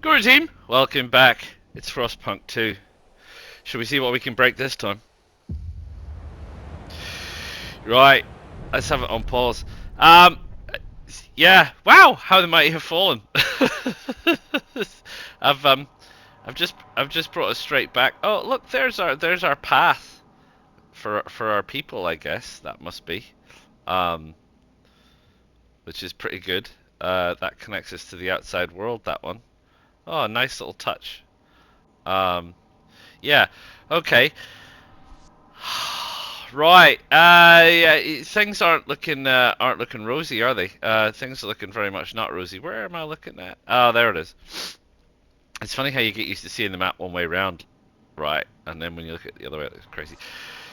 Good team, welcome back. It's Frostpunk 2. Shall we see what we can break this time? Right, let's have it on pause. Yeah. Wow, how the mighty have fallen. I've um, I've just brought us straight back. Oh, look, there's our path for our people. I guess that must be, um, which is pretty good. That connects us to the outside world. That one. Oh, nice little touch. Um, yeah. Okay. Right. Yeah, things aren't looking rosy, are they? Things are looking very much not rosy. Where am I looking at? Oh, there it is. It's funny how you get used to seeing the map one way round, right? And then when you look at it the other way, it looks crazy.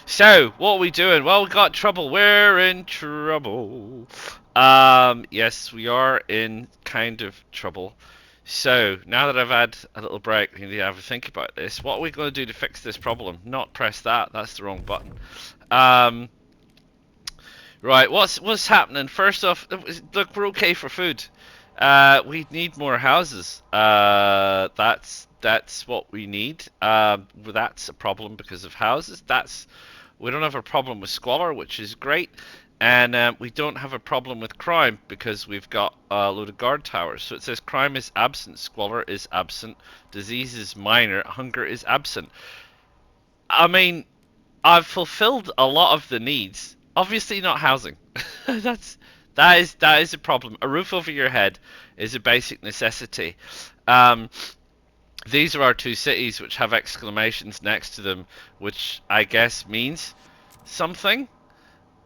So, what are we doing? Well, we got trouble. We're in trouble. Yes, we are in kind of trouble. So, now that I've had a little break, we need to have a think about this. What are we going to do to fix this problem? Not press that. That's the wrong button. Um, right, what's happening? First off, look, we're okay for food. We need more houses. That's what we need. That's a problem because of houses. We don't have a problem with squalor, which is great, and we don't have a problem with crime because we've got a load of guard towers. So it says crime is absent, squalor is absent, disease is minor, hunger is absent. I mean, I've fulfilled a lot of the needs. Obviously not housing. That is a problem. A roof over your head is a basic necessity. Um, these are our two cities which have exclamations next to them, which I guess means something.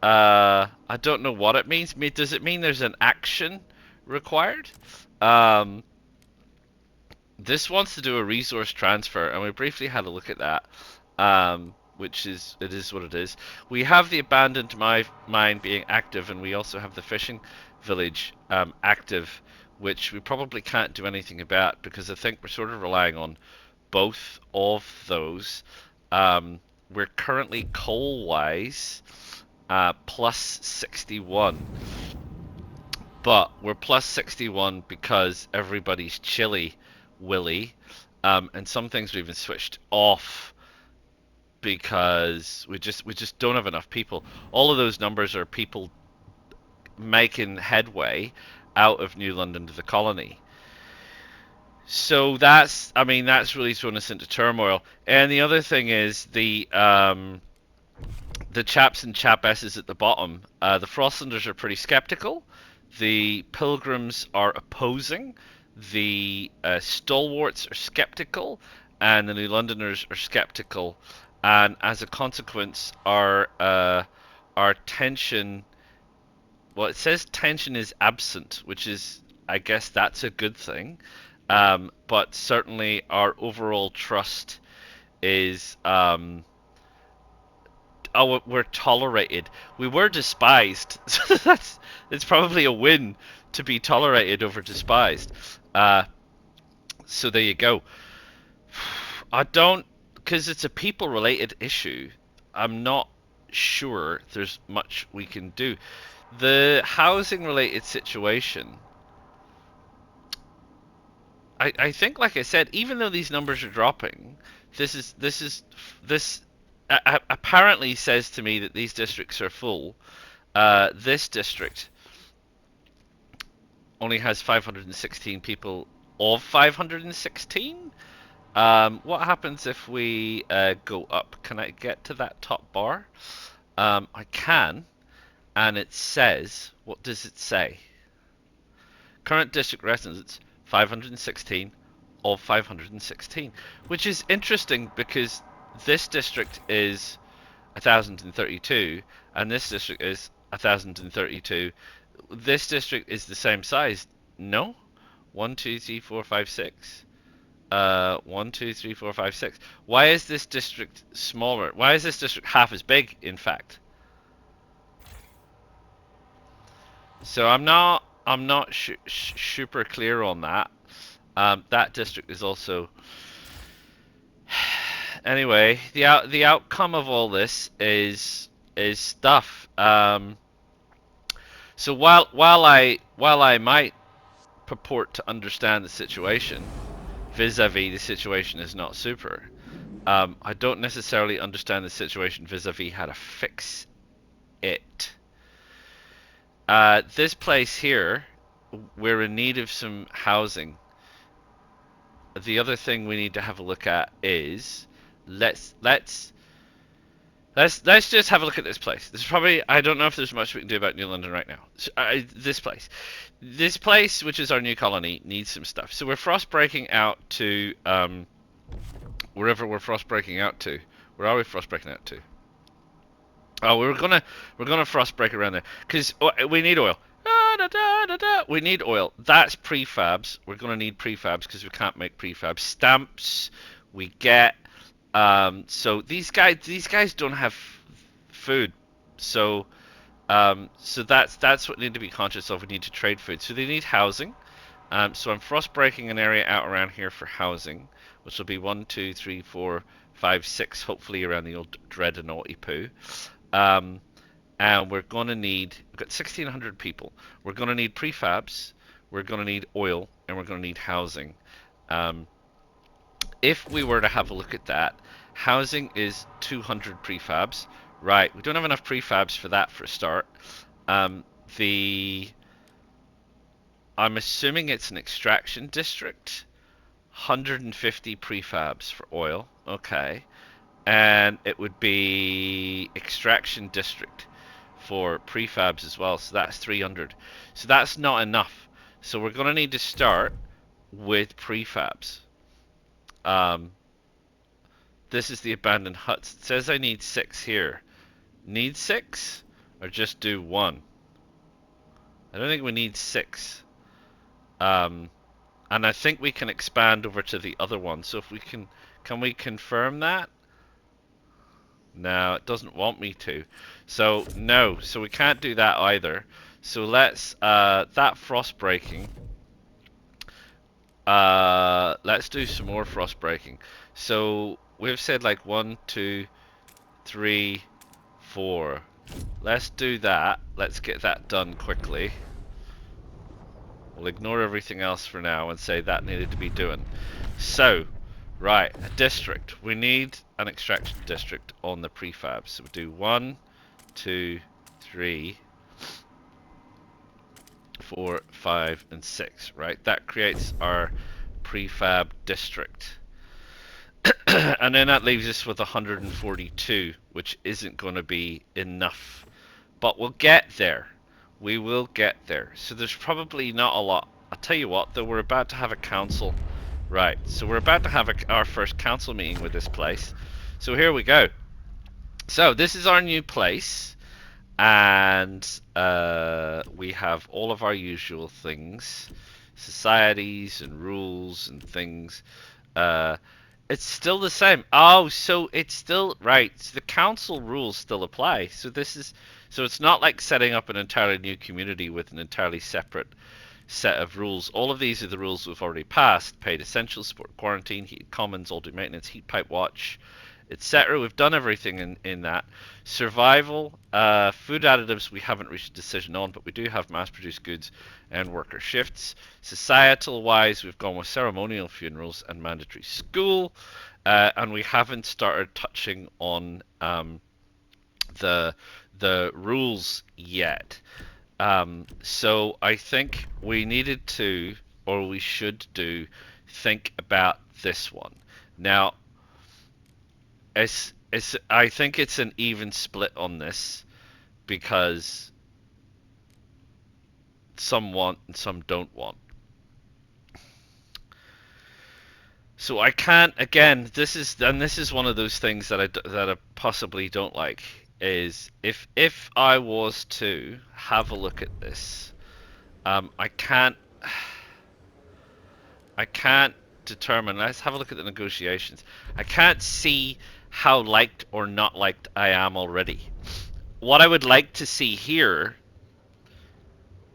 I don't know what it means. Does it mean there's an action required? Um, this wants to do a resource transfer, and we briefly had a look at that. Which is, it is what it is. We have the abandoned mine being active, and we also have the fishing village active, which we probably can't do anything about because I think we're sort of relying on both of those. We're currently coal-wise plus 61, but we're plus 61 because everybody's chilly willy, and some things we even switched off because we just don't have enough people. All of those numbers are people making headway out of New London to the colony. So I mean, that's really thrown us into turmoil. And the other thing is the chaps and chapesses at the bottom. The Frostlanders are pretty skeptical. The Pilgrims are opposing. The Stalwarts are skeptical, and the New Londoners are skeptical. And as a consequence, our tension. Well, it says tension is absent, which is, I guess, that's a good thing. But certainly, our overall trust is. Oh, we're tolerated. We were despised, so it's probably a win to be tolerated over despised. Uh, so there you go. I don't, because it's a people-related issue. I'm not sure there's much we can do. The housing-related situation. I think, like I said, even though these numbers are dropping, this apparently says to me that these districts are full. This district only has 516 people of 516. What happens if we go up? Can I get to that top bar? I can, and it says, what does it say? Current district residents 516 of 516, which is interesting because this district is 1032 and this district is 1032. This district is the same size. No? 1, 2, 3, 4, 5, 6. 1, 2, 3, 4, 5, 6. Why is this district smaller? Why is this district half as big, in fact? So I'm not super clear on that. That district is also. Anyway, the outcome of all this is stuff. So while I might purport to understand the situation, vis-a-vis the situation is not super. I don't necessarily understand the situation vis-a-vis how to fix it. This place here, we're in need of some housing. The other thing we need to have a look at is let's just have a look at this place. This is probably, I don't know if there's much we can do about New London right now. This place, which is our new colony, needs some stuff. So we're frost breaking out to wherever we're frost breaking out to. Where are we frost breaking out to? Oh, we're gonna frost break around there because we need oil. We need oil. That's prefabs. We're gonna need prefabs because we can't make prefabs. Stamps we get. So these guys don't have food. So that's what we need to be conscious of. We need to trade food. So they need housing. So I'm frost breaking an area out around here for housing, which will be 1, 2, 3, 4, 5, 6, hopefully around the old dreadnoughty poo. And we're going to need, we've got 1,600 people. We're going to need prefabs, we're going to need oil, and we're going to need housing. If we were to have a look at that, housing is 200 prefabs. Right, we don't have enough prefabs for that for a start. I'm assuming it's an extraction district. 150 prefabs for oil. Okay. And it would be extraction district for prefabs as well, so that's 300. So that's not enough. So we're going to need to start with prefabs. This is the abandoned huts. It says I need 6 here. Need 6 or just do 1? I don't think we need 6. And I think we can expand over to the other one. So if we can we confirm that? No, it doesn't want me to. So no, so we can't do that either. So let's that frost breaking. Let's do some more frost breaking. So we've said like 1, 2, 3, 4. Let's do that. Let's get that done quickly. We'll ignore everything else for now and say that needed to be doing. So, right, a district. We need an extraction district on the prefab. So we'll do 1, 2, 3, 4, 5, and 6. Right, that creates our prefab district. And then that leaves us with 142, which isn't going to be enough. But we'll get there. We will get there. So there's probably not a lot. I'll tell you what, though, we're about to have a council. Right, so we're about to have our first council meeting with this place. So here we go. So this is our new place. And we have all of our usual things. Societies and rules and things. It's still the same. Oh, so it's still right. So the council rules still apply. So it's not like setting up an entirely new community with an entirely separate set of rules. All of these are the rules we've already passed: paid essentials, sport quarantine, heated commons, all do maintenance, heat pipe watch, etc. We've done everything in that. Survival, food additives we haven't reached a decision on, but we do have mass-produced goods and worker shifts. Societal-wise, we've gone with ceremonial funerals and mandatory school, and we haven't started touching on the rules yet. So I think we needed to, or we should do, think about this one. Now, I think it's an even split on this because some want and some don't want. So I can't, again, this is one of those things that I possibly don't like, is if I was to have a look at this, I can't determine. Let's have a look at the negotiations. I can't see how liked or not liked I am already. What I would like to see here,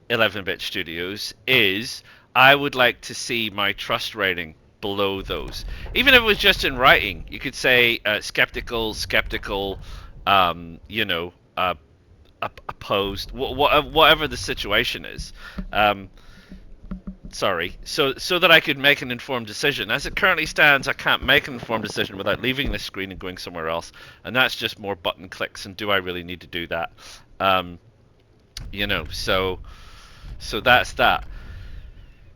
11-bit studios, is I would like to see my trust rating below those. Even if it was just in writing, you could say skeptical, opposed, whatever the situation is. Sorry, so that I could make an informed decision. As it currently stands, I can't make an informed decision without leaving this screen and going somewhere else, and that's just more button clicks. And do I really need to do that? You know, so that's that.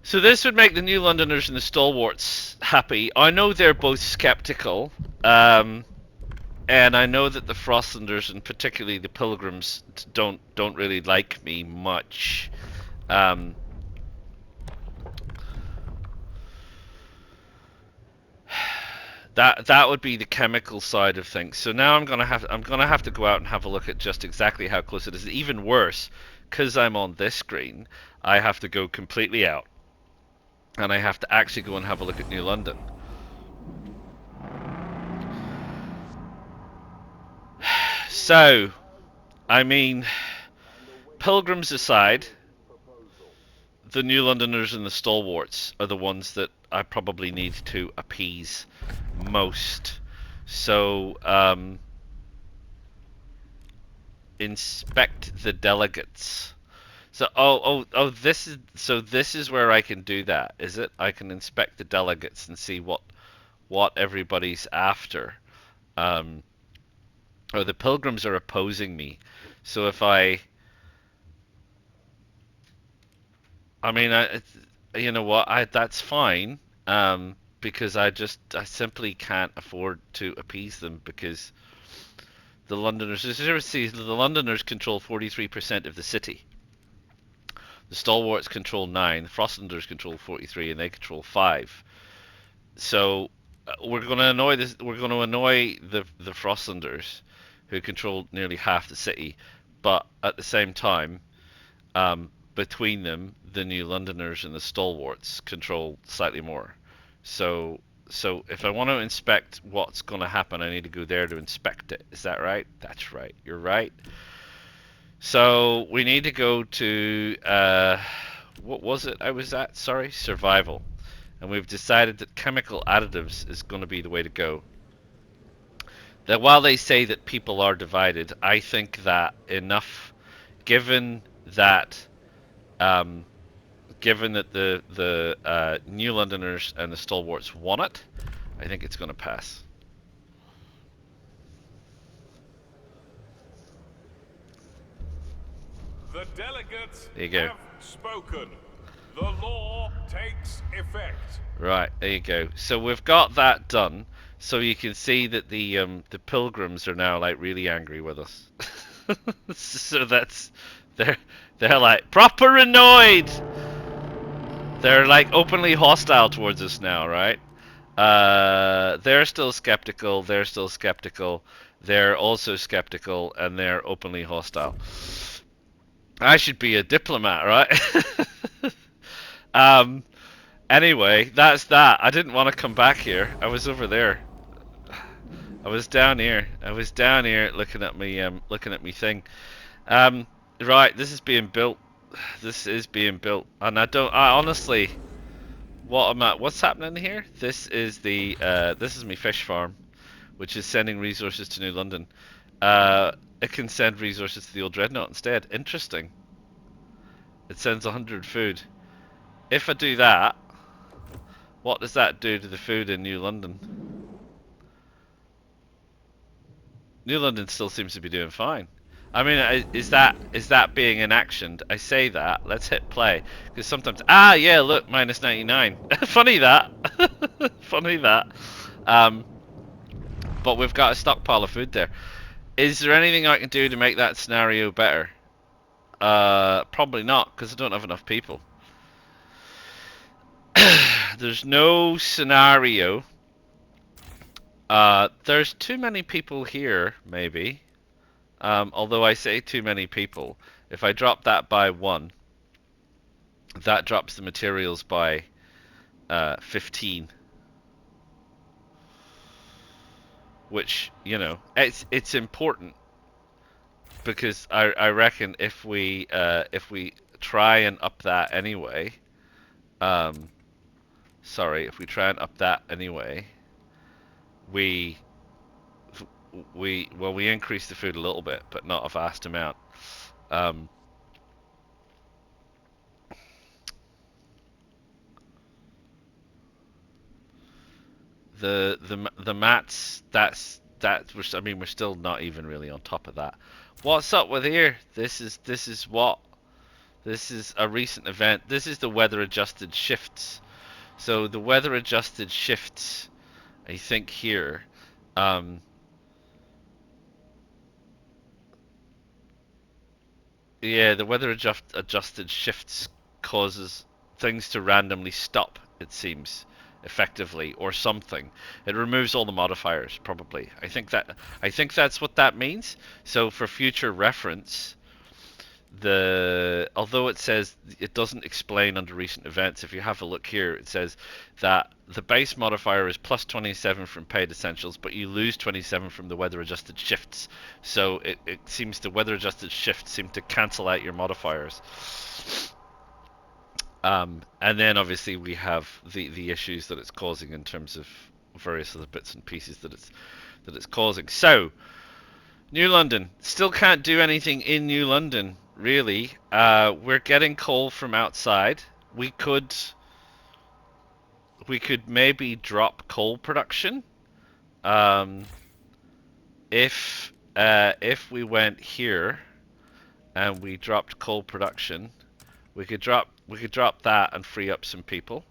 So this would make the New Londoners and the Stalwarts happy. I know they're both skeptical, and I know that the Frostlanders and particularly the Pilgrims don't really like me much. Um, that would be the chemical side of things. So now I'm gonna have to go out and have a look at just exactly how close it is. Even worse, because I'm on this screen, I have to go completely out, and I have to actually go and have a look at New London. So, I mean, Pilgrims aside, the New Londoners and the Stalwarts are the ones that I probably need to appease most. So, inspect the delegates. So, this is where I can do that, is it? I can inspect the delegates and see what everybody's after. Oh, the Pilgrims are opposing me. So if I mean, you know what? That's fine. Because I simply can't afford to appease them because the Londoners, the Londoners control 43% of the city. The Stalwarts control 9, the Frostlanders control 43, and they control 5. So we're going to annoy this. We're going to annoy the Frostlanders, who control nearly half the city, but at the same time, between them, the New Londoners and the Stalwarts control slightly more. So, if I want to inspect what's going to happen, I need to go there to inspect it. Is that right? That's right. You're right. So we need to go to what was it I was at? Sorry, survival. And we've decided that chemical additives is going to be the way to go. That while they say that people are divided, I think that enough, given that um, given that the New Londoners and the Stalwarts want it, I think it's going to pass. The delegates There you go. have spoken. The law takes effect. Right, there you go. So we've got that done. So you can see that the pilgrims are now like really angry with us. So they're like proper annoyed. They're like openly hostile towards us now, right? They're still skeptical. They're still skeptical. They're also skeptical, and they're openly hostile. I should be a diplomat, right? um. Anyway, that's that. I didn't want to come back here. I was over there. I was down here. I was down here looking at me thing. Um, right. This is being built. This is being built, and I honestly. What's happening here? This is this is my fish farm, which is sending resources to New London. It can send resources to the old Dreadnought instead. Interesting. It sends 100 food. If I do that, what does that do to the food in New London? New London still seems to be doing fine. I mean, is that being enactioned? I say that. Let's hit play because sometimes yeah, look, minus 99. Funny that. Funny that. Um, but we've got a stockpile of food there. Is there anything I can do to make that scenario better? Probably not because I don't have enough people. There's no scenario. There's too many people here, maybe. Although I say too many people, if I drop that by 1, that drops the materials by 15. Which, you know, it's important because I reckon if we try and up that anyway, if we try and up that anyway, we increase the food a little bit, but not a vast amount. Um, the mats. I mean, we're still not even really on top of that. What's up with here? This is what? This is a recent event. This is the weather adjusted shifts. So the weather adjusted shifts, I think here. Um, Yeah, the weather adjusted shifts causes things to randomly stop, it seems, effectively, or something. It removes all the modifiers, probably. I think that's what that means. So for future reference, although it says it doesn't explain under recent events, if you have a look here, it says that the base modifier is plus 27 from paid essentials, but you lose 27 from the weather adjusted shifts. So it seems the weather adjusted shifts seem to cancel out your modifiers. And then obviously we have the issues that it's causing in terms of various other bits and pieces that it's causing. So New London. Still can't do anything in New London, really. We're getting coal from outside. We could maybe drop coal production. If we went here and we dropped coal production, we could drop that and free up some people.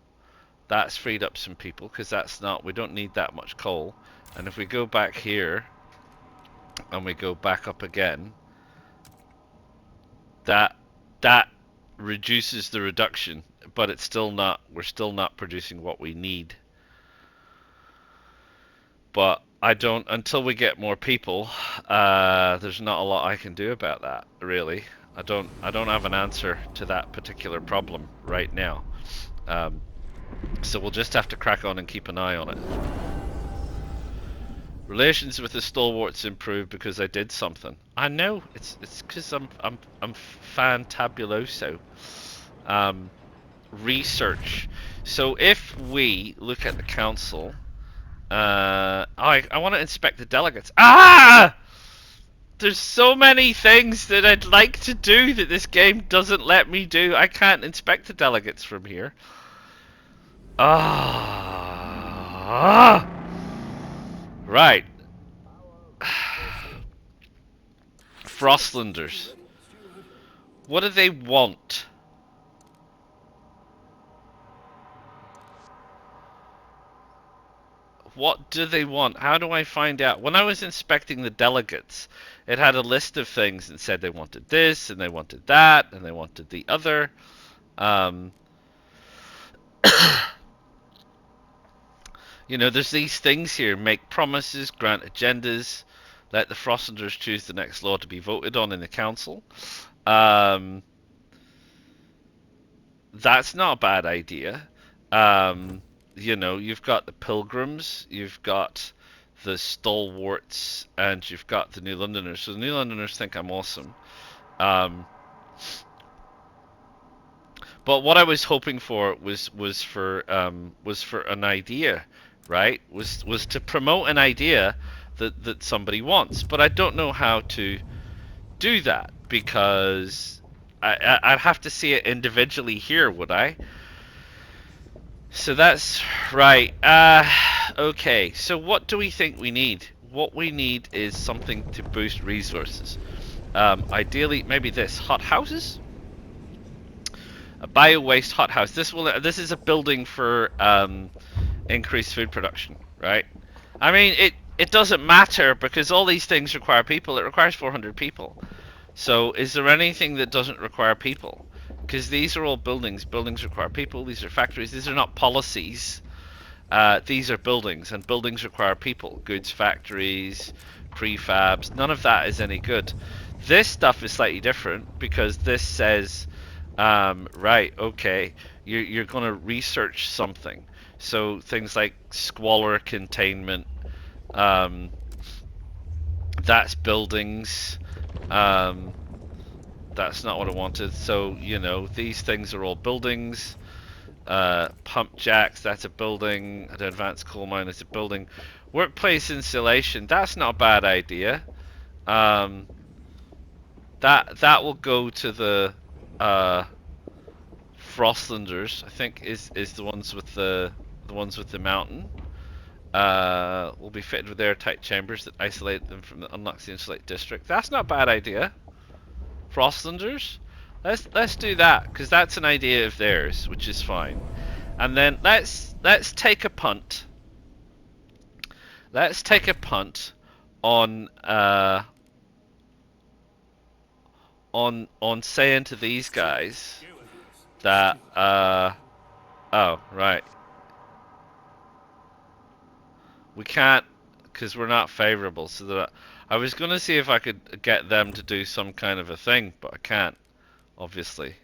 That's freed up some people because we don't need that much coal. And if we go back here and we go back up again, that reduces the reduction, but we're still not producing what we need. But I don't, until we get more people, there's not a lot I can do about that, really. I don't have an answer to that particular problem right now. So we'll just have to crack on and keep an eye on it. Relations with the stalwarts improved because I did something. I know, it's because I'm fantabuloso. Research. So if we look at the council, I want to inspect the delegates. Ah! There's so many things that I'd like to do that this game doesn't let me do. I can't inspect the delegates from here. Ah! Right. Frostlanders. What do they want? What do they want? How do I find out? When I was inspecting the delegates, it had a list of things and said they wanted this, and they wanted that, and they wanted the other. You know, there's these things here. Make promises, grant agendas, let the Frostlanders choose the next law to be voted on in the council. That's not a bad idea. You know, you've got the Pilgrims, you've got the Stalwarts, and you've got the New Londoners. So the New Londoners think I'm awesome. But what I was hoping for was for an idea, right? Was to promote an idea that somebody wants. But I don't know how to do that because I'd have to see it individually here, would I? So that's right. Okay, so what do we think we need? What we need is something to boost resources. Ideally, maybe this. Hot houses? A bio-waste hothouse. This is a building for increased food production, right? I mean, it doesn't matter because all these things require people. It requires 400 people. So is there anything that doesn't require people? Because these are all buildings. Buildings require people. These are factories. These are not policies. These are buildings, and buildings require people. Goods factories, prefabs. None of that is any good. This stuff is slightly different because this says, right, okay, you're going to research something. So things like squalor containment, that's buildings. That's not what I wanted. So, you know, these things are all buildings. Pump jacks, that's a building. An advanced coal mine is a building. Workplace insulation, that's not a bad idea. That will go to the Frostlanders, I think is the ones with the mountain. will be fitted with airtight chambers that isolate them from the unlocks the insulate district. That's not a bad idea. Frostlanders? Let's do that, because that's an idea of theirs, which is fine. And then let's take a punt. Let's take a punt on saying to these guys that oh right, we can't because we're not favorable. So that I was gonna see if I could get them to do some kind of a thing, but I can't. Obviously,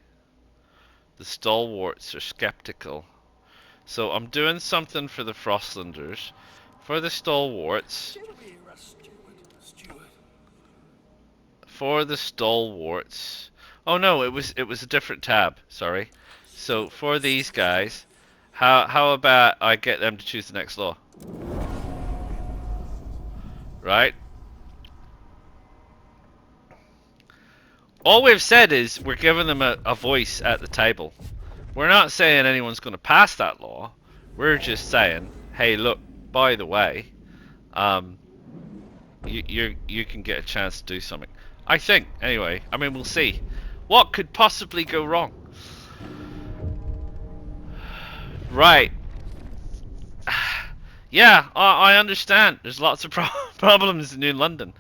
the stalwarts are skeptical. So I'm doing something for the Frostlanders. For the stalwarts. For the stalwarts. Oh no, it was a different tab. Sorry. So for these guys, how about I get them to choose the next law? Right? All we've said is we're giving them a voice at the table. We're not saying anyone's going to pass that law. We're just saying, hey, look, by the way, you can get a chance to do something. I think, anyway. I mean, we'll see. What could possibly go wrong? Right. Yeah, I understand. There's lots of problems in New London.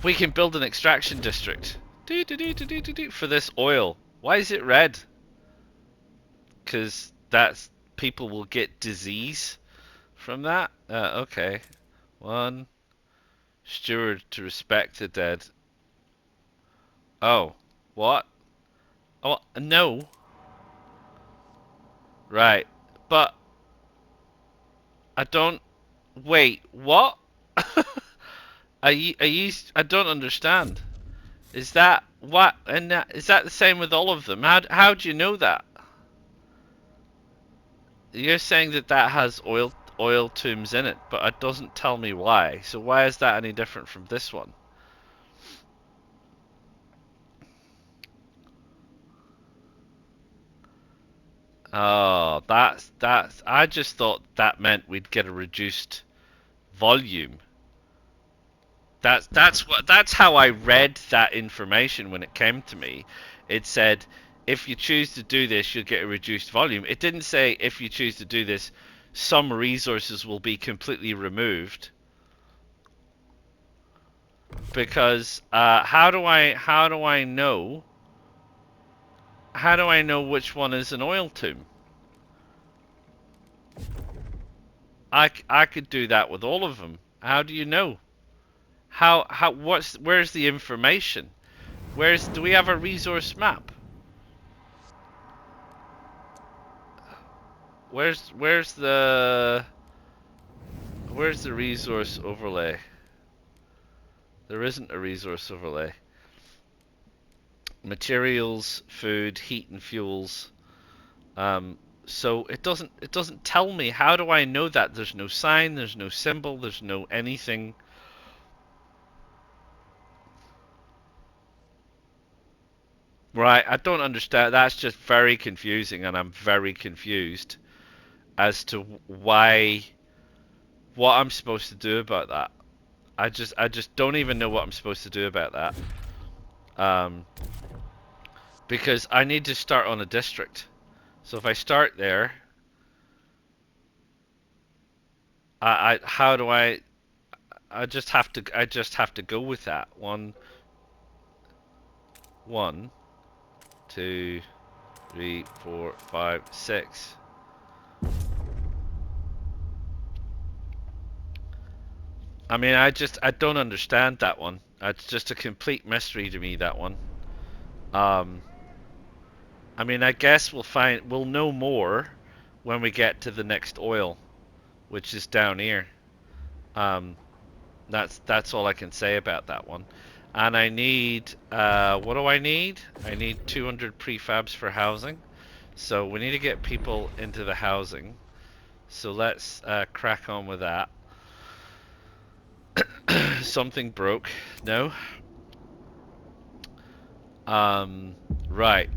We can build an extraction district for this oil. Why is it red? Because that's people will get disease from that. Okay. One. Steward to respect the dead. Oh, what? Oh, no. Right, but I don't. Wait, what? Are you? I don't understand. Is that what? And is that the same with all of them? How do you know that? You're saying that that has oil tombs in it, but it doesn't tell me why. So why is that any different from this one? Oh, that's. I just thought that meant we'd get a reduced volume. That's how I read that information when it came to me. It said if you choose to do this, you'll get a reduced volume. It didn't say if you choose to do this, some resources will be completely removed. Because how do I know? How do I know which one is an oil tomb? I could do that with all of them. How do you know? Where's the information? Do we have a resource map? Where's the resource overlay? There isn't a resource overlay. Materials, food, heat and fuels. So it doesn't tell me. How do I know that? There's no sign, there's no symbol, there's no anything. Right, I don't understand. That's just very confusing, and I'm very confused as to what I'm supposed to do about that. I just don't even know what I'm supposed to do about that. Because I need to start on a district. So if I start there, how do I just have to go with that. One, 2, 3, 4, 5, 6. I mean, I don't understand that one. It's just a complete mystery to me, that one. I mean, I guess we'll know more when we get to the next oil, which is down here. That's all I can say about that one. And I need, what do I need? I need 200 prefabs for housing. So we need to get people into the housing. So let's crack on with that. Something broke. No? Right.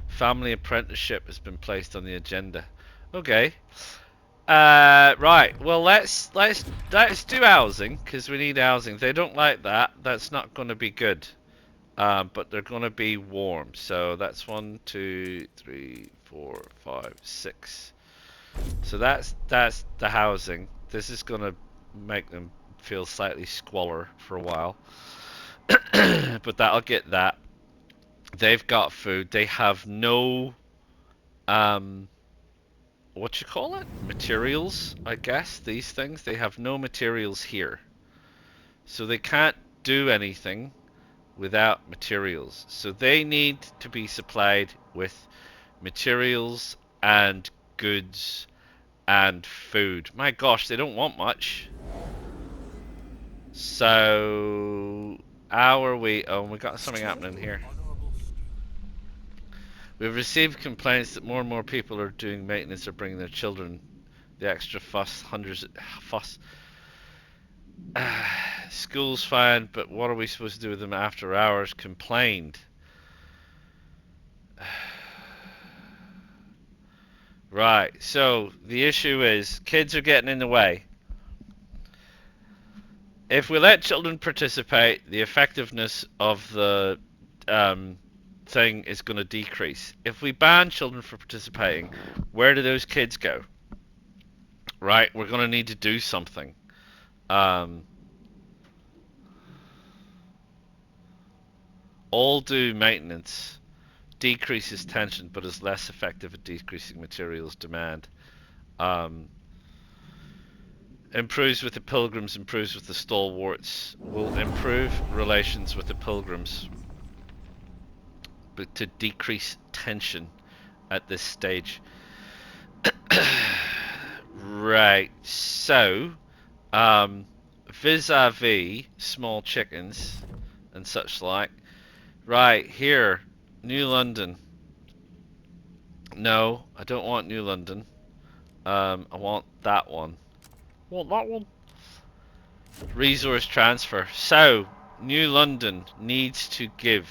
Family apprenticeship has been placed on the agenda. Okay. Right. Well, let's do housing because we need housing. They don't like that. That's not going to be good. But they're going to be warm. So that's 1, 2, 3, 4, 5, 6. So that's the housing. This is going to make them feel slightly squalor for a while. But that'll get that. They've got food. They have no what you call it? Materials, I guess. These things, they have no materials here. So they can't do anything without materials. So they need to be supplied with materials and goods and food. My gosh, they don't want much. So how are we? Oh, we got something happening here. We've received complaints that more and more people are doing maintenance or bringing their children. The extra fuss, fuss. School's fine, but what are we supposed to do with them after hours? Complained. Right, so the issue is kids are getting in the way. If we let children participate, the effectiveness of the thing is going to decrease. If we ban children from participating, where do those kids go? Right, we're going to need to do something. All do maintenance. Decreases tension, but is less effective at decreasing materials demand. Improves with the pilgrims, improves with the stalwarts. Will improve relations with the pilgrims, but to decrease tension at this stage. Right, so vis-a-vis small chickens and such like. Right, here, New London. No, I don't want New London. I want that one. Want that one? Resource transfer. So, New London needs to give.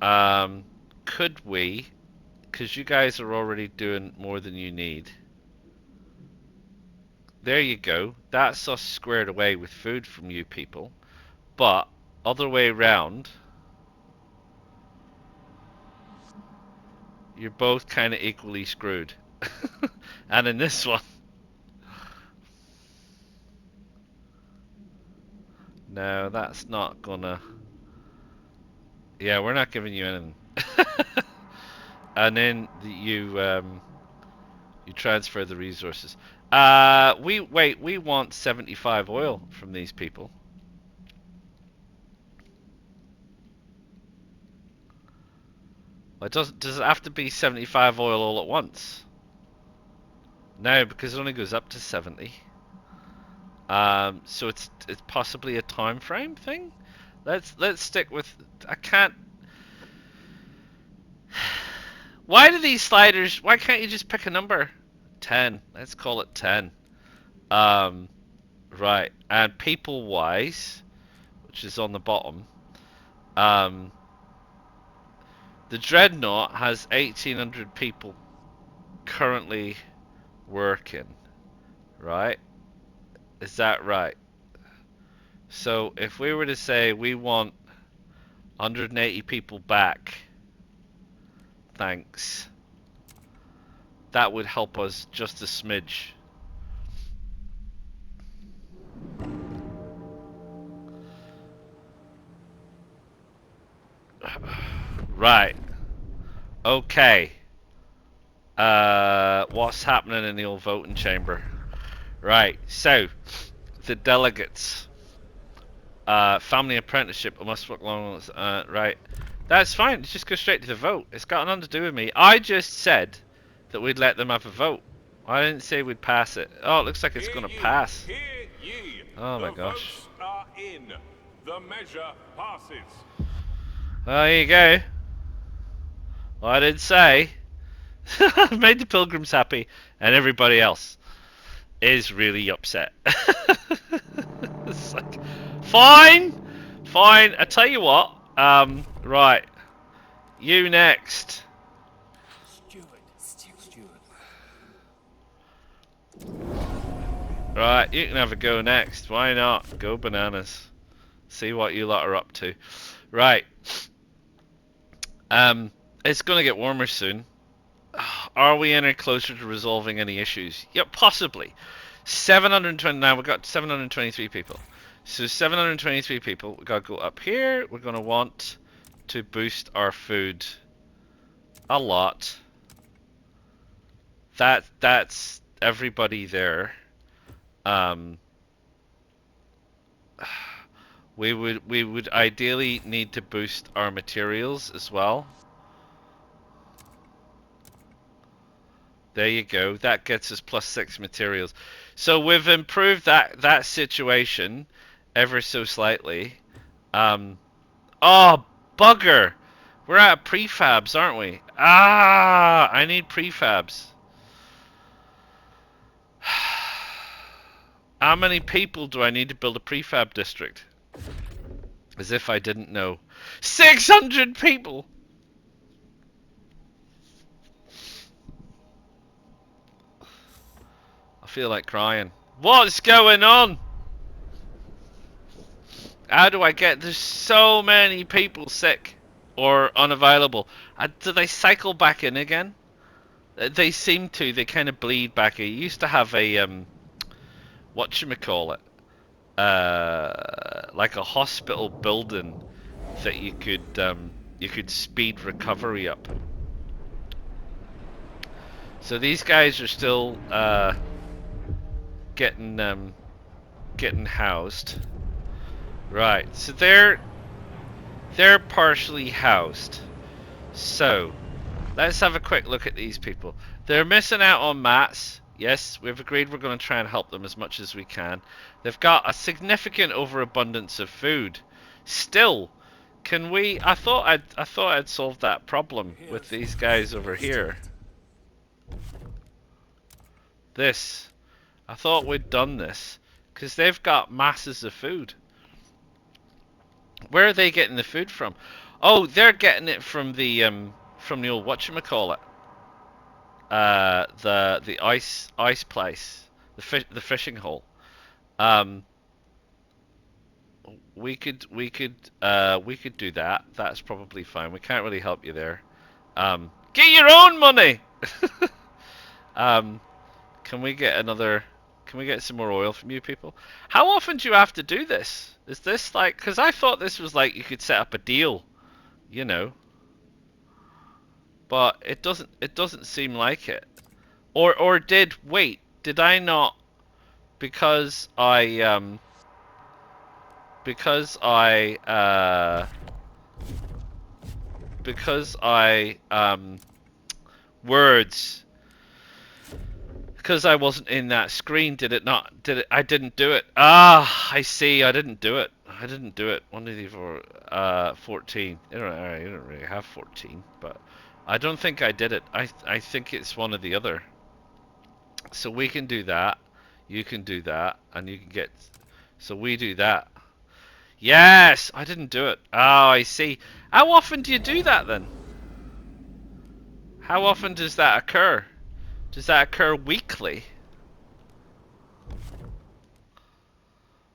Could we? Because you guys are already doing more than you need. There you go. That's us squared away with food from you people. But, other way around, you're both kind of equally screwed. And in this one, no, that's not gonna. Yeah, we're not giving you anything. And then you transfer the resources. We want 75 oil from these people. Well, does it have to be 75 oil all at once? No, because it only goes up to 70. So it's possibly a time frame thing. Let's stick with. I can't. Why do these sliders? Why can't you just pick a number? 10. Let's call it 10. Right. And people wise, which is on the bottom. The Dreadnought has 1,800 people currently working. Right? Is that right? So if we were to say we want 180 people back, thanks. That would help us just a smidge. Right. Okay. What's happening in the old voting chamber? Right. So, the delegates. Family apprenticeship. I must work long. Right. That's fine. Just go straight to the vote. It's got nothing to do with me. I just said that we'd let them have a vote. I didn't say we'd pass it. Oh, it looks like it's going to pass. Hear ye. Oh my The gosh. votes are in. The measure passes. There you go. Well, I did say. I've made the pilgrims happy, and everybody else is really upset. It's like, fine, fine. I tell you what. Right, you next. Right, you can have a go next. Why not? Go bananas. See what you lot are up to. Right. It's gonna get warmer soon. Are we any closer to resolving any issues? Yeah, possibly. 720 now. We've got 723 people. So 723 people. We gotta go up here. We're gonna want to boost our food a lot. That's everybody there. Um, we would ideally need to boost our materials as well. There you go. That gets us +6 materials. So we've improved that situation ever so slightly. Oh, bugger! We're out of prefabs, aren't we? Ah, I need prefabs. How many people do I need to build a prefab district? As if I didn't know. 600 people! I feel like crying. What's going on? How do I get... There's so many people sick or unavailable. Do they cycle back in again? They seem to. They kind of bleed back in. You used to have a... whatchamacallit? Like a hospital building that you could speed recovery up. So these guys are still getting housed. Right. So they're partially housed. So let's have a quick look at these people. They're missing out on mats. Yes, we've agreed we're going to try and help them as much as we can. They've got a significant overabundance of food. Still, can we... I thought I'd solved that problem with these guys over here. This. I thought we'd done this. Because they've got masses of food. Where are they getting the food from? Oh, they're getting it from the old whatchamacallit. The ice place, the fishing hole. We could do that. That's probably fine. We can't really help you there. Get your own money. Can we get another? Can we get some more oil from you people? How often do you have to do this? Is this like? Because I thought this was like you could set up a deal, you know. But it doesn't seem like it. Or did did I not because I because I words because I wasn't in that screen, did it not? I didn't do it. Ah, I see. I didn't do it. I didn't do it. 1, 2, 3, 4, 14. You don't really have 14, but I don't think I did it. I think it's one or the other. So we can do that. You can do that, and you can get. So we do that. Yes, I didn't do it. Oh, I see. How often do you do that then? How often does that occur? Does that occur weekly?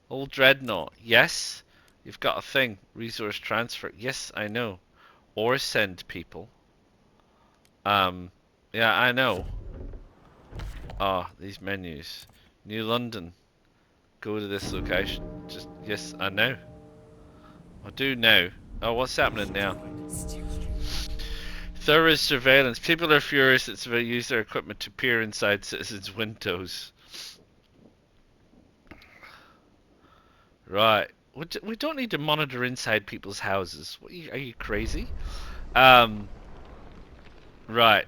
Old Dreadnought. Yes. You've got a thing. Resource transfer. Yes, I know. Or send people. Yeah, I know. Ah, these menus. New London. Go to this location. Just, yes, I know. I do know. Oh, what's happening now? Thorough surveillance. People are furious that civilians use their equipment to peer inside citizens' windows. Right. We don't need to monitor inside people's houses. What, are you crazy? Right.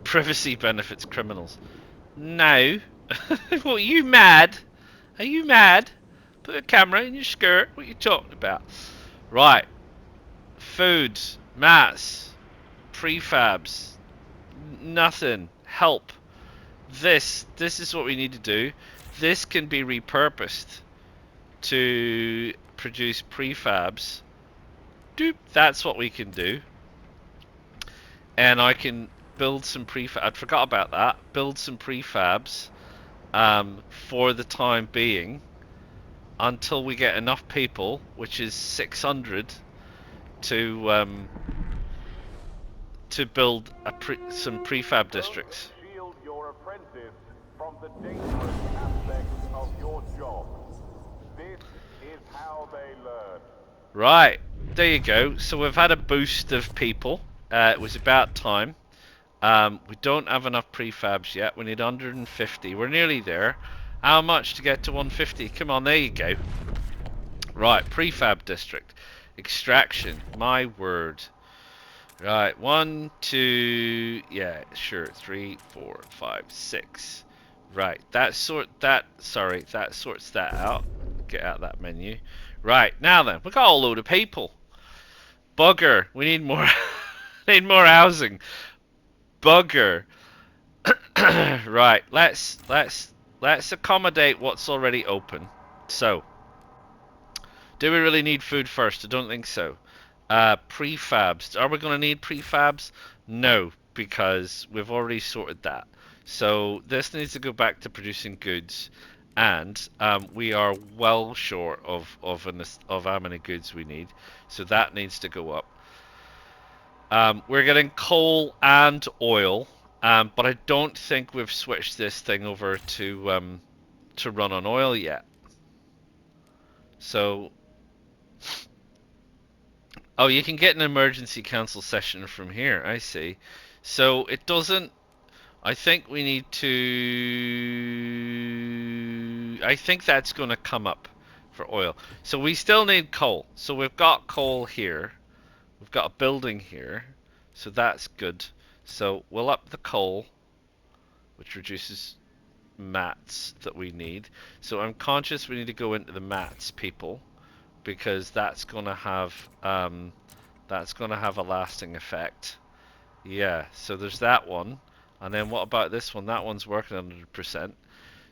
Privacy benefits criminals. No. What, are you mad? Are you mad? Put a camera in your skirt. What are you talking about? Right. Food. Mats. Prefabs. Nothing. Help. This is what we need to do. This can be repurposed to produce prefabs. Doop. That's what we can do. And I can build some prefab. I forgot about that. Build some prefabs for the time being until we get enough people, which is 600, to build some prefab districts. Shield your apprentice from the dangerous aspects of your job. This is how they learn. Right, there you go. So we've had a boost of people. It was about time. We don't have enough prefabs yet. We need 150. We're nearly there. How much to get to 150? Come on, there you go. Right, prefab district. Extraction. My word. Right, 1, 2, yeah, sure, 3, 4, 5, 6. Right, that sorts that out. Get out that menu. Right, now then, we've got a load of people. Bugger, we need more need more housing. Bugger. Right, let's accommodate what's already open. So, do we really need food first? I don't think so. Prefabs. Are we going to need prefabs? No, because we've already sorted that. So this needs to go back to producing goods, and we are well short of how many goods we need. So that needs to go up. We're getting coal and oil, but I don't think we've switched this thing over to run on oil yet. So. Oh, you can get an emergency council session from here. I see. So it doesn't. I think we need to. I think that's going to come up for oil. So we still need coal. So we've got coal here. We've got a building here. So that's good. So we'll up the coal, which reduces mats that we need. So I'm conscious we need to go into the mats, people, because that's gonna have a lasting effect. Yeah, so there's that one, and then what about this one? That one's working 100%.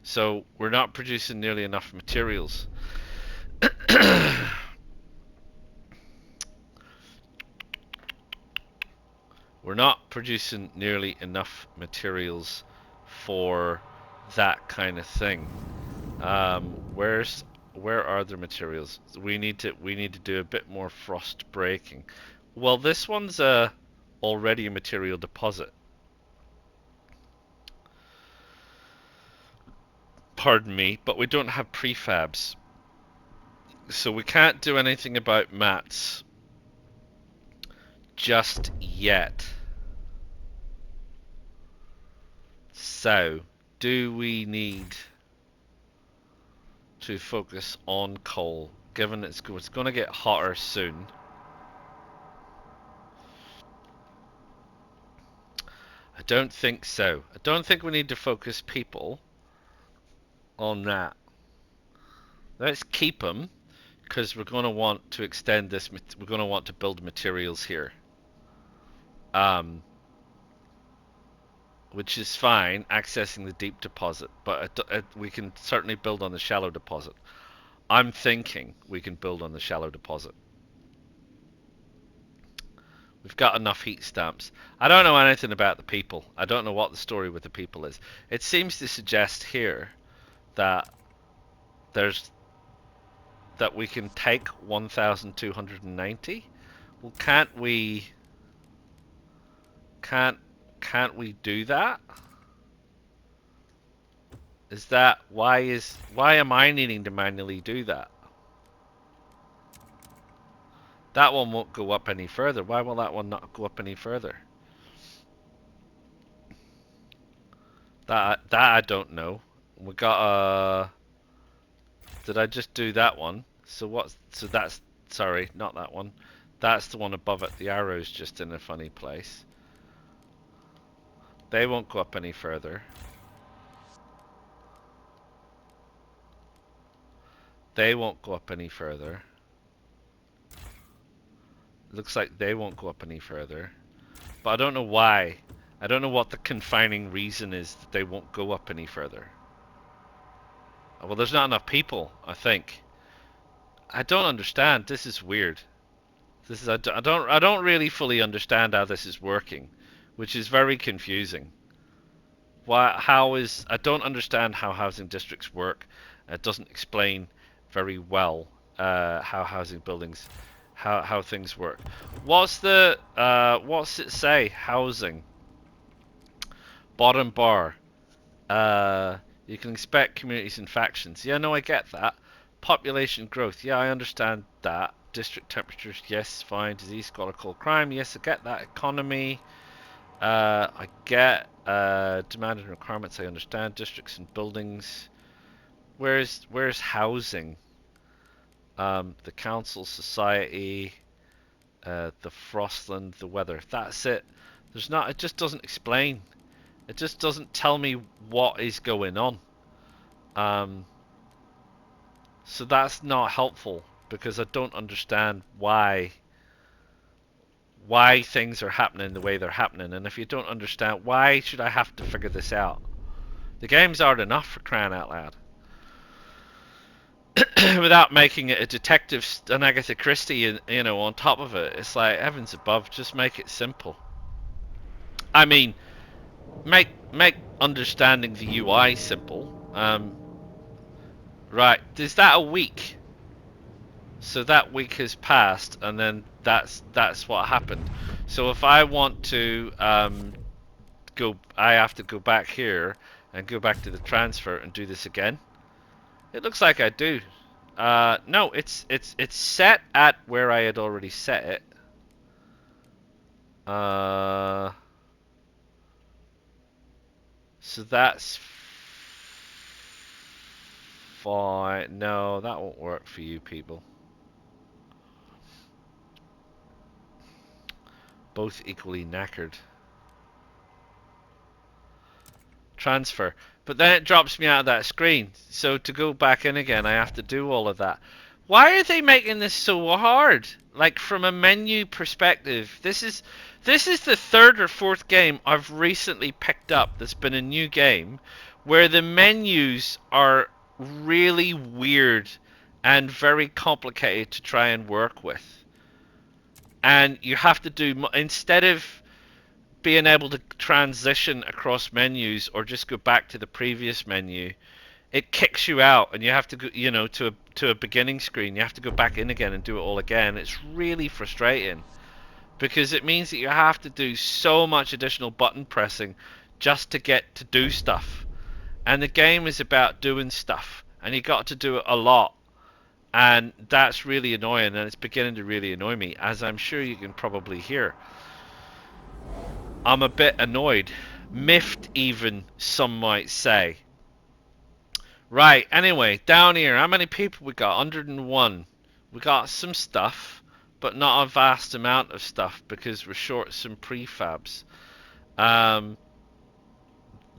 So we're not producing nearly enough materials. We're not producing nearly enough materials for that kind of thing. Where are the materials? We need to do a bit more frost breaking. Well, this one's already a material deposit. Pardon me, but we don't have prefabs. So we can't do anything about mats just yet. So, do we need to focus on coal, given it's going to get hotter soon? I don't think so. I don't think we need to focus people on that. Let's keep them, because we're going to want to extend this. We're going to want to build materials here, which is fine, accessing the deep deposit, but we can certainly build on the shallow deposit. I'm thinking we can build on the shallow deposit. We've got enough heat stamps. I don't know anything about the people. I don't know what the story with the people is. It seems to suggest here that we can take 1,290. Well, can't we do that? Is that why am I needing to manually do that? That one won't go up any further. Why will that one not go up any further? That I don't know. We got did I just do that one? So that's, sorry, not that one. That's the one above it. The arrow's just in a funny place. They won't go up any further. They won't go up any further. Looks like they won't go up any further. But I don't know why. I don't know what the confining reason is that they won't go up any further. Well, there's not enough people, I think. I don't understand. This is weird. I don't really fully understand how this is working, which is very confusing. I don't understand how housing districts work. It doesn't explain very well how housing buildings, how things work. What's it say? Housing. Bottom bar. You can expect communities and factions. Yeah, no, I get that. Population growth. Yeah, I understand that. District temperatures. Yes, fine. Disease, squalor, cold crime. Yes, I get that. Economy. I get demand and requirements. I understand. Districts and buildings. Where's housing? The council, society, the frostland, the weather. That's it. There's not. It just doesn't explain. It just doesn't tell me what is going on. So that's not helpful because I don't understand why things are happening the way they're happening. And if you don't understand, why should I have to figure this out? The game's hard enough, for crying out loud. Without making it a detective, an Agatha Christie, on top of it. It's like, heavens above, just make it simple. I mean, make understanding the UI simple. Right, is that a week? So that week has passed, and then that's what happened. So if I want to I have to go back here and go back to the transfer and do this again. It looks like I do. No, it's set at where I had already set it. So that's fine. No, that won't work for you people. Both equally knackered. Transfer. But then it drops me out of that screen. So to go back in again, I have to do all of that. Why are they making this so hard? Like, from a menu perspective, this is the third or fourth game I've recently picked up that's been a new game where the menus are really weird and very complicated to try and work with. And you have to do, instead of being able to transition across menus or just go back to the previous menu, it kicks you out and you have to go, to a beginning screen. You have to go back in again and do it all again. It's really frustrating because it means that you have to do so much additional button pressing just to get to do stuff. And the game is about doing stuff, and you got to do it a lot. And that's really annoying, and it's beginning to really annoy me, as I'm sure you can probably hear. I'm a bit annoyed. Miffed even, some might say. Right, anyway, down here, how many people we got? 101. We got some stuff, but not a vast amount of stuff because we're short some prefabs.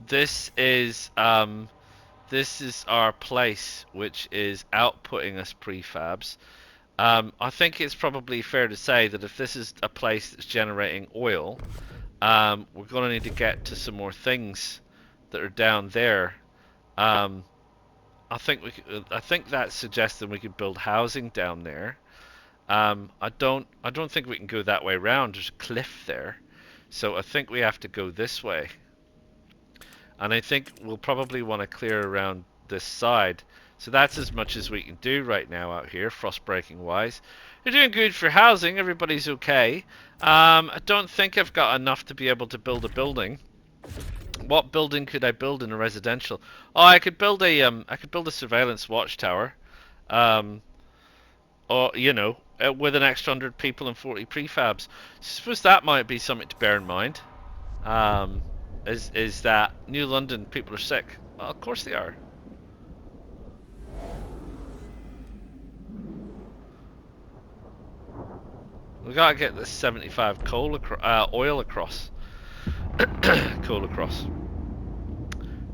This is our place, which is outputting us prefabs. I think it's probably fair to say that if this is a place that's generating oil, we're going to need to get to some more things that are down there. I think that's suggesting we could build housing down there. I don't think we can go that way around. There's a cliff there, so I think we have to go this way. And I think we'll probably want to clear around this side. So that's as much as we can do right now out here, frost breaking wise. You're doing good for housing. Everybody's okay. I don't think I've got enough to be able to build a building. What building could I build in a residential? Oh, I could build a surveillance watchtower. Or with an extra 100 people and 40 prefabs. I suppose that might be something to bear in mind. Is that New London people are sick? Well, of course they are. We gotta get this 75 oil across. Coal across.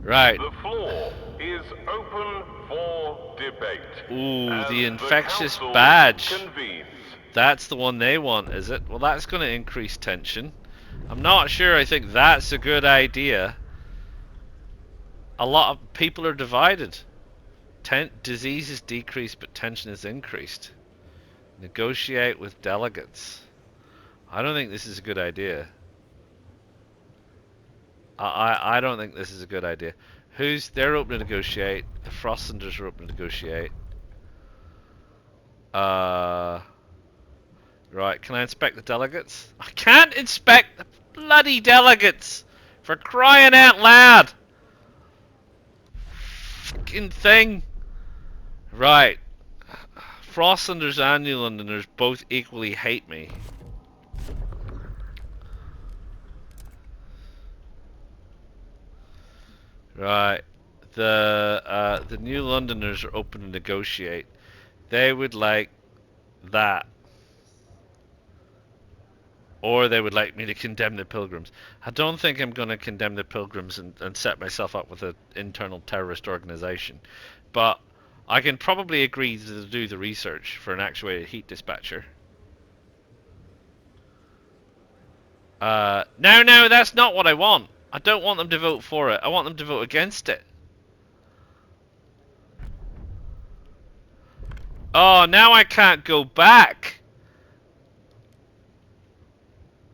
Right. The floor is open for debate. Ooh, the infectious badge. That's the one they want, is it? Well, that's going to increase tension. I'm not sure I think that's a good idea. A lot of people are divided. Disease is decreased, but tension is increased. Negotiate with delegates. I don't think this is a good idea. I don't think this is a good idea. They're open to negotiate. The Frostenders are open to negotiate. Right, can I inspect the delegates? I can't inspect the bloody delegates! For crying out loud! Fucking thing! Right. Frostenders and New Londoners both equally hate me. Right. The New Londoners are open to negotiate. They would like that. Or they would like me to condemn the Pilgrims. I don't think I'm going to condemn the Pilgrims and set myself up with an internal terrorist organization. But I can probably agree to do the research for an actuated heat dispatcher. No, that's not what I want. I don't want them to vote for it. I want them to vote against it. Oh, now I can't go back.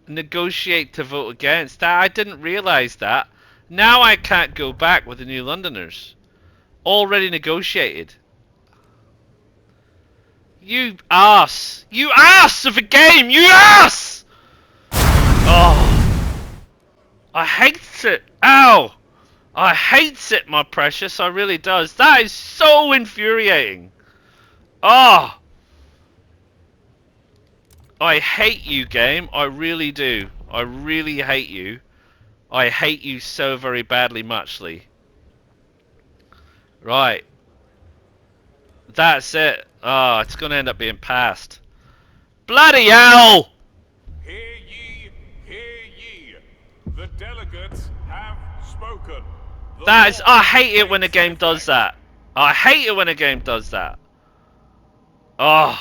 Negotiate to vote against that. I didn't realize that. Now I can't go back with the New Londoners. Already negotiated. You ass! You ass of a game! You ass! Oh, I hate it. Ow! I hate it, my precious. I really does. That is so infuriating. Oh, I hate you, game. I really do. I really hate you. I hate you so very badly, muchly. Right. That's it. Oh, it's going to end up being passed. Bloody hell! Hear ye, hear ye. The delegates have spoken. That is... I hate it when a game does that. I hate it when a game does that. Oh.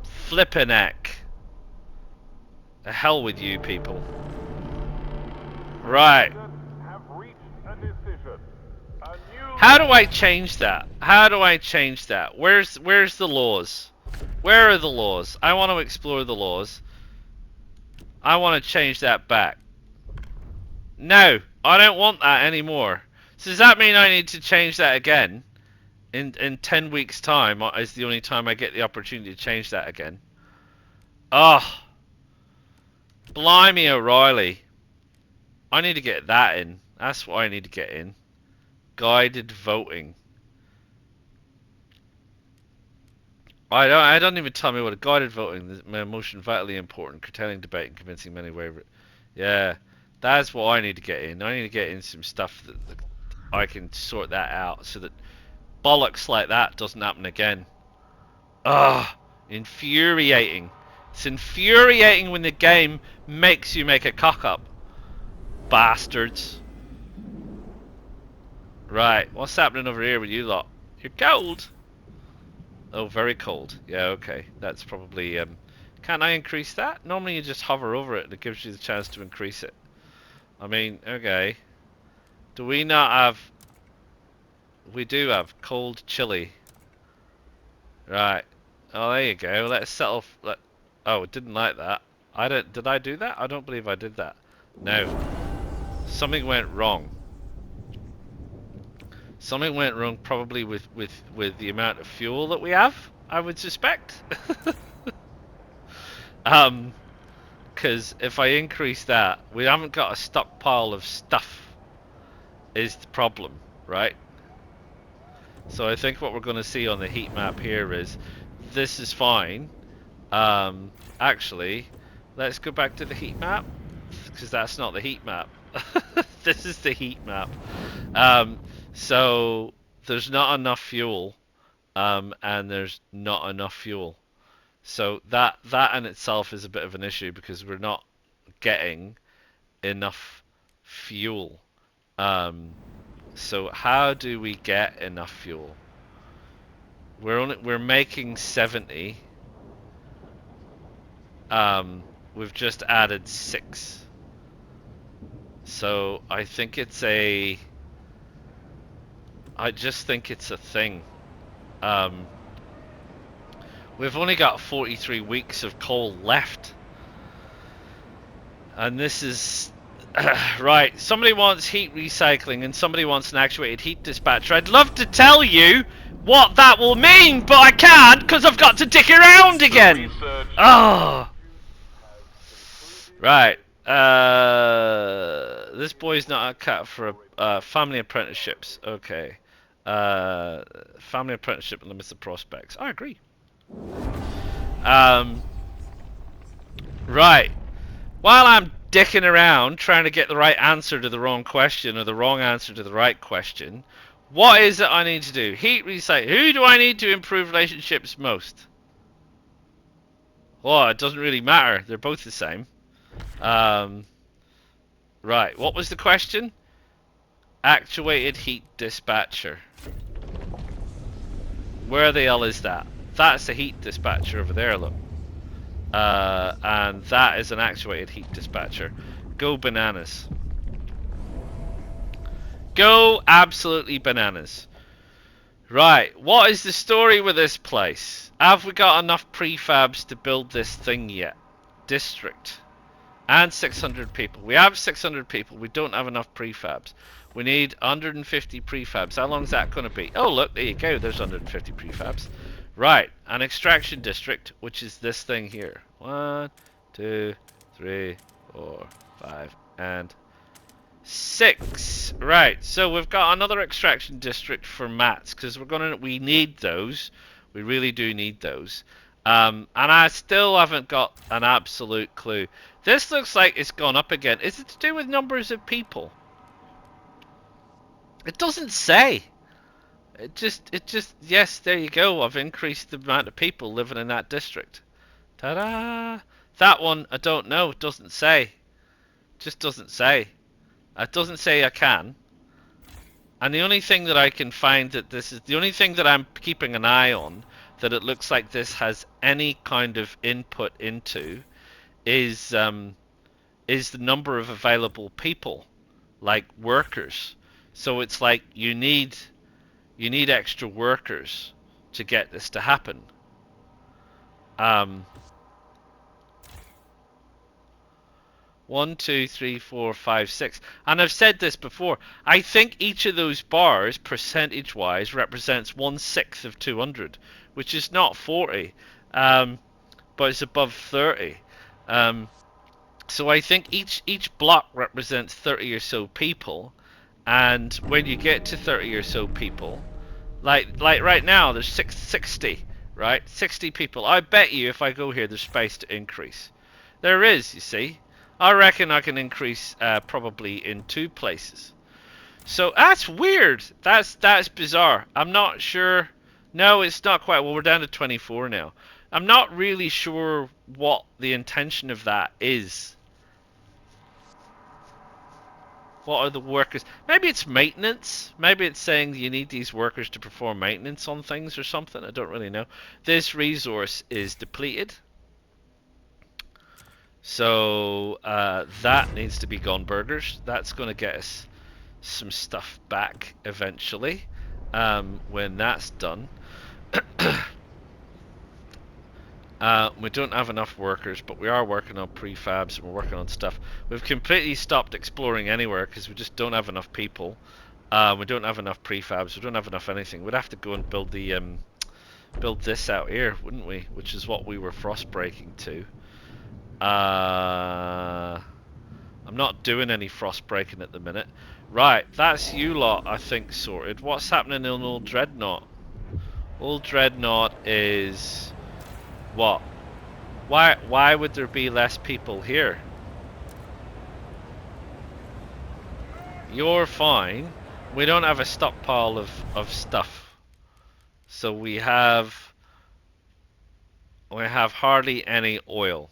Flippin' heck. The hell with you people. Right. Have reached a decision. A new How do I change that? How do I change that? Where's the laws? Where are the laws? I want to explore the laws. I want to change that back. No, I don't want that anymore. So does that mean I need to change that again? In 10 weeks' time is the only time I get the opportunity to change that again. Oh. Blimey O'Reilly. I need to get that in. That's what I need to get in. Guided voting. I don't even tell me what a guided voting. My motion vitally important, curtailing debate and convincing many waver. Yeah, that's what I need to get in. I need to get in some stuff that I can sort that out so that bollocks like that doesn't happen again. Ugh, infuriating. It's infuriating when the game makes you make a cock up. Bastards. Right, what's happening over here with you lot? You're cold. Oh, very cold. Yeah, okay. That's probably... Can I increase that? Normally you just hover over it and it gives you the chance to increase it. I mean, okay. Do we not have... We do have cold chili. Right. Oh, there you go. Let's settle... Oh, it didn't like that. Did I do that? I don't believe I did that. No. Something went wrong. Something went wrong probably with the amount of fuel that we have, I would suspect. Because if I increase that, we haven't got a stockpile of stuff is the problem, right? So I think what we're going to see on the heat map here is this is fine. Actually, let's go back to the heat map because that's not the heat map. This is the heat map. So there's not enough fuel, and there's not enough fuel. So that in itself is a bit of an issue because we're not getting enough fuel. So how do we get enough fuel? We're making 70. We've just added 6. So I think it's a... I just think it's a thing. We've only got 43 weeks of coal left. And this is Right, somebody wants heat recycling and somebody wants an actuated heat dispatcher. I'd love to tell you what that will mean, but I can't because I've got to dick around again. Oh, right. This boy's not a cat for family apprenticeships. Okay. Family apprenticeship limits the prospects. I agree. Right. While I'm dicking around trying to get the right answer to the wrong question or the wrong answer to the right question, what is it I need to do? Heat recycle. Who do I need to improve relationships most? Well, it doesn't really matter. They're both the same. Right. What was the question? Actuated heat dispatcher. Where the hell is that? That's a heat dispatcher over there, look. And that is an actuated heat dispatcher. Go bananas. Go absolutely bananas. Right, what is the story with this place? Have we got enough prefabs to build this thing yet? District. And 600 people. We have 600 people. We don't have enough prefabs. We need 150 prefabs. How long is that going to be? Oh, look, there you go. There's 150 prefabs. Right, an extraction district, which is this thing here. 1, 2, 3, 4, 5, and 6. Right, so we've got another extraction district for mats because we need those. We really do need those. And I still haven't got an absolute clue. This looks like it's gone up again. Is it to do with numbers of people? It doesn't say. It just, yes, there you go. I've increased the amount of people living in that district. Ta-da! That one, I don't know. It doesn't say. Just doesn't say. It doesn't say I can. And the only thing that I can find that this is, the only thing that I'm keeping an eye on, that it looks like this has any kind of input into, is the number of available people, like workers. So it's like you need extra workers to get this to happen. 1, 2, 3, 4, 5, 6. And I've said this before. I think each of those bars, percentage-wise, represents 1/6 of 200, which is not 40, but it's above 30. So I think each block represents 30 or so people, and when you get to 30 or so people, like right now, there's 60, right? 60 people. I bet you if I go here, there's space to increase. There is, you see. I reckon I can increase probably in 2 places. So that's weird. That's bizarre. I'm not sure. No, it's not quite. Well, we're down to 24 now. I'm not really sure what the intention of that is. What are the workers? Maybe it's maintenance. Maybe it's saying you need these workers to perform maintenance on things or something. I don't really know. This resource is depleted. So that needs to be gone burgers. That's going to get us some stuff back eventually when that's done. We don't have enough workers, but we are working on prefabs and we're working on stuff. We've completely stopped exploring anywhere because we just don't have enough people. We don't have enough prefabs. We don't have enough anything. We'd have to go and build the build this out here, wouldn't we? Which is what we were frost breaking to. I'm not doing any frost breaking at the minute. Right, that's you lot, I think, sorted. What's happening in Old Dreadnought? Old Dreadnought is what? Why would there be less people here? You're fine. We don't have a stockpile of stuff. So we have hardly any oil.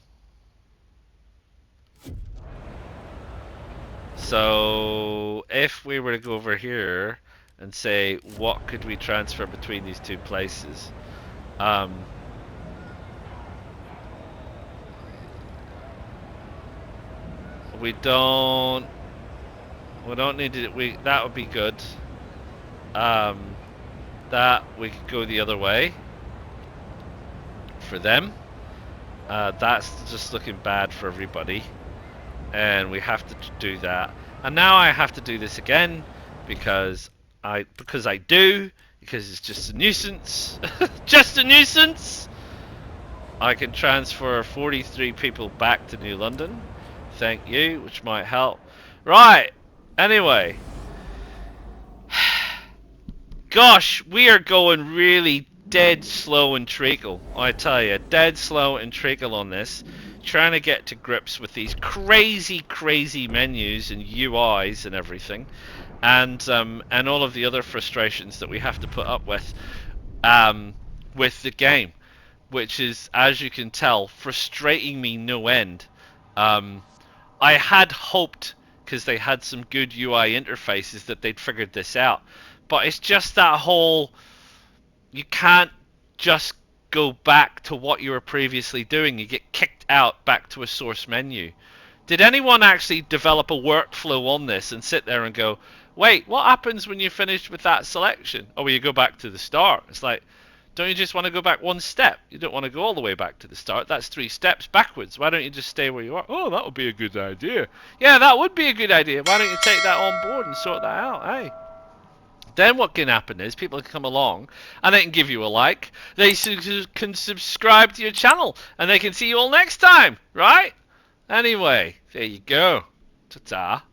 So if we were to go over here and say what could we transfer between these 2 places, we don't need to. That would be good. That we could go the other way for them. That's just looking bad for everybody. and we have to do that. And now I have to do this again because I do, because it's just a nuisance. Just a nuisance. I can transfer 43 people back to New London. Thank you, which might help. Right. Anyway. Gosh, we are going really dead slow and treacle. I tell you, dead slow and treacle on this. Trying to get to grips with these crazy menus and UIs and everything, and all of the other frustrations that we have to put up with the game, which is, as you can tell, frustrating me no end. I had hoped, because they had some good UI interfaces, that they'd figured this out. But it's just that whole, you can't just go back to what you were previously doing. You get kicked out back to a source menu. Did anyone actually develop a workflow on this and sit there and go, wait, what happens when you're finished with that selection? Oh, well, you go back to the start. It's like, don't you just want to go back one step? You don't want to go all the way back to the start. That's 3 steps backwards. Why don't you just stay where you are? Oh, that would be a good idea. Yeah, that would be a good idea. Why don't you take that on board and sort that out? Hey. Then what can happen is people can come along and they can give you a like. They can subscribe to your channel and they can see you all next time, right? Anyway, there you go. Ta-ta.